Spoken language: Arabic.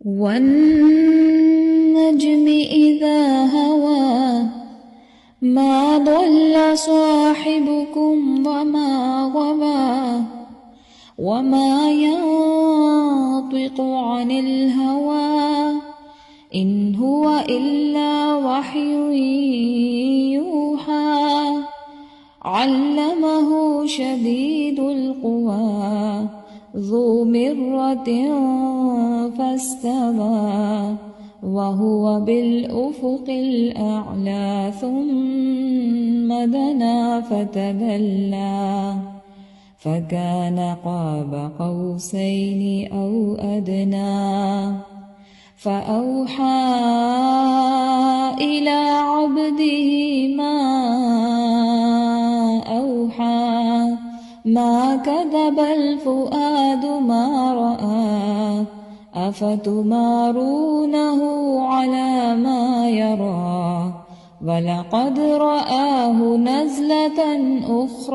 والنجم إذا هوى ما ضل صاحبكم وما غوى وما ينطق عن الهوى إن هو إلا وحي يوحى علمه شديد القوى ذو مرة فاستوى وهو بالأفق الأعلى ثم دنا فتدلى فكان قاب قوسين أو أدنى فأوحى إلى عبده ما أوحى ما كذب الفؤاد ما رأى أفتمارونه على ما يرى ولقد رآه نزلة أخرى